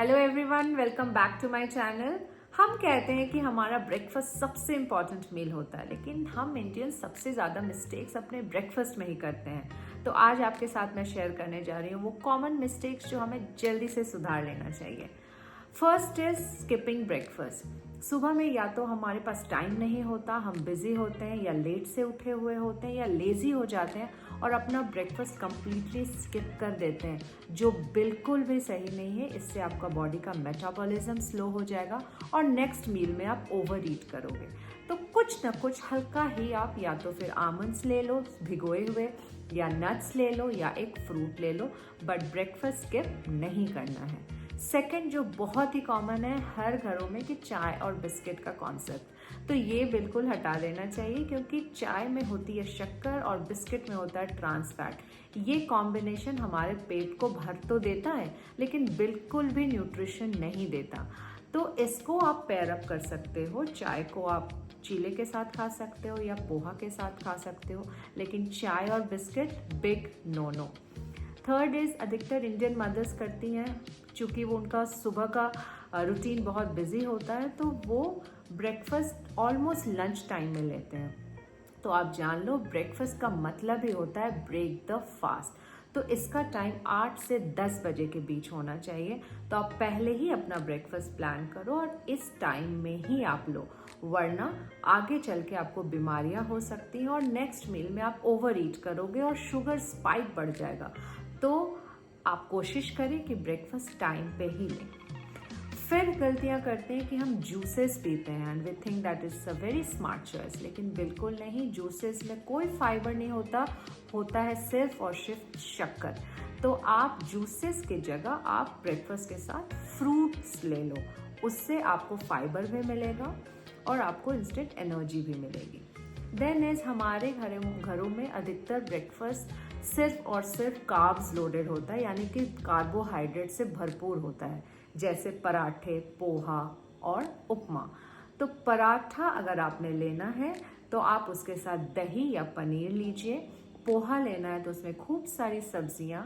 Hello everyone, welcome back to my channel. हम कहते हैं कि हमारा ब्रेकफास्ट सबसे इम्पॉर्टेंट मील होता है, लेकिन हम इंडियन सबसे ज़्यादा मिस्टेक्स अपने ब्रेकफास्ट में ही करते हैं। तो आज आपके साथ मैं शेयर करने जा रही हूँ वो कॉमन मिस्टेक्स जो हमें जल्दी से सुधार लेना चाहिए। First is skipping breakfast. सुबह में या तो हमारे पास टाइम नहीं होता, हम बिजी होते हैं, या लेट से उठे हुए होते हैं, या लेजी हो जाते हैं और अपना ब्रेकफास्ट कंप्लीटली स्किप कर देते हैं, जो बिल्कुल भी सही नहीं है। इससे आपका बॉडी का मेटाबॉलिज्म स्लो हो जाएगा और नेक्स्ट मील में आप ओवर ईट करोगे। तो कुछ ना कुछ हल्का ही आप या तो फिर आमंड्स ले लो भिगोए हुए, या नट्स ले लो, या एक फ्रूट ले लो, बट ब्रेकफास्ट स्किप नहीं करना है। सेकंड जो बहुत ही कॉमन है हर घरों में, कि चाय और बिस्किट का कॉन्सेप्ट, तो ये बिल्कुल हटा देना चाहिए, क्योंकि चाय में होती है शक्कर और बिस्किट में होता है ट्रांस फैट। ये कॉम्बिनेशन हमारे पेट को भर तो देता है, लेकिन बिल्कुल भी न्यूट्रिशन नहीं देता। तो इसको आप पेयर अप कर सकते हो। चाय को आप चीले के साथ खा सकते हो या पोहा के साथ खा सकते हो, लेकिन चाय और biscuit big no no. Third is अधिकतर इंडियन मदर्स करती हैं, चूँकि वो उनका सुबह का रूटीन बहुत बिजी होता है, तो वो ब्रेकफास्ट ऑलमोस्ट लंच टाइम में लेते हैं। तो आप जान लो, ब्रेकफास्ट का मतलब ही होता है ब्रेक द फास्ट। तो इसका टाइम 8 से 10 बजे के बीच होना चाहिए। तो आप पहले ही अपना ब्रेकफास्ट प्लान करो और इस टाइम में ही आप लो, वरना आगे चल के आपको बीमारियां हो सकती हैं और नेक्स्ट मील में आप ओवर ईट करोगे और शुगर स्पाइक बढ़ जाएगा। तो आप कोशिश करें कि ब्रेकफास्ट टाइम पे ही लें। फिर गलतियां करते हैं कि हम जूसेस पीते हैं and we think that is a very smart choice, लेकिन बिल्कुल नहीं। जूसेस में कोई फाइबर नहीं होता, होता है सिर्फ और सिर्फ शक्कर। तो आप जूसेस की जगह आप ब्रेकफास्ट के साथ फ्रूट्स ले लो, उससे आपको फाइबर भी मिलेगा और आपको इंस्टेंट एनर्जी भी मिलेगी। देन इज हमारे घरों में अधिकतर ब्रेकफास्ट सिर्फ और सिर्फ कार्ब्स लोडेड होता है, यानी कि कार्बोहाइड्रेट से भरपूर होता है, जैसे पराठे, पोहा और उपमा। तो पराठा अगर आपने लेना है तो आप उसके साथ दही या पनीर लीजिए। पोहा लेना है तो उसमें खूब सारी सब्जियां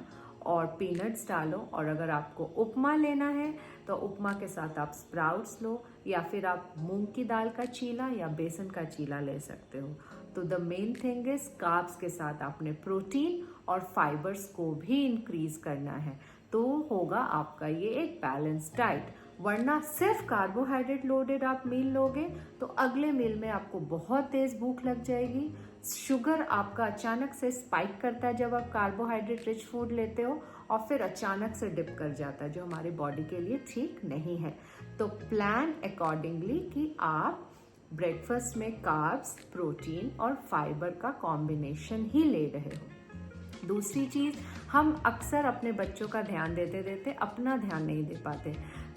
और पीनट्स डालो। और अगर आपको उपमा लेना है तो उपमा के साथ आप स्प्राउट्स लो, या फिर आप मूंग की दाल का चीला या बेसन का चीला ले सकते हो। तो the main thing is carbs के साथ आपने प्रोटीन और फाइबर्स को भी इंक्रीज करना है, तो होगा आपका ये एक बैलेंस डाइट। वरना सिर्फ कार्बोहाइड्रेट लोडेड आप मील लोगे तो अगले मील में आपको बहुत तेज भूख लग जाएगी। शुगर आपका अचानक से स्पाइक करता है जब आप कार्बोहाइड्रेट रिच फूड लेते हो, और फिर अचानक से डिप कर जाता है, जो हमारी बॉडी के लिए ठीक नहीं है। तो प्लान अकॉर्डिंगली कि आप ब्रेकफास्ट में कार्ब्स, प्रोटीन और फाइबर का कॉम्बिनेशन ही ले रहे हो। दूसरी चीज, हम अक्सर अपने बच्चों का ध्यान देते देते अपना ध्यान नहीं दे पाते,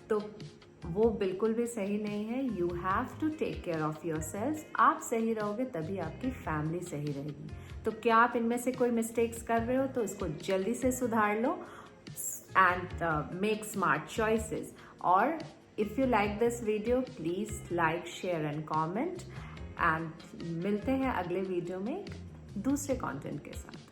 तो वो बिल्कुल भी सही नहीं है। You have to take care of yourself. आप सही रहोगे तभी आपकी फैमिली सही रहेगी। तो क्या आप इनमें से कोई मिस्टेक्स कर रहे हो तो इसको जल्दी से सुधार लो एंड मेक स्मार्ट चॉइसेस। और if you like this video, please like, share and comment. And मिलते हैं अगले वीडियो में दूसरे कंटेंट के साथ।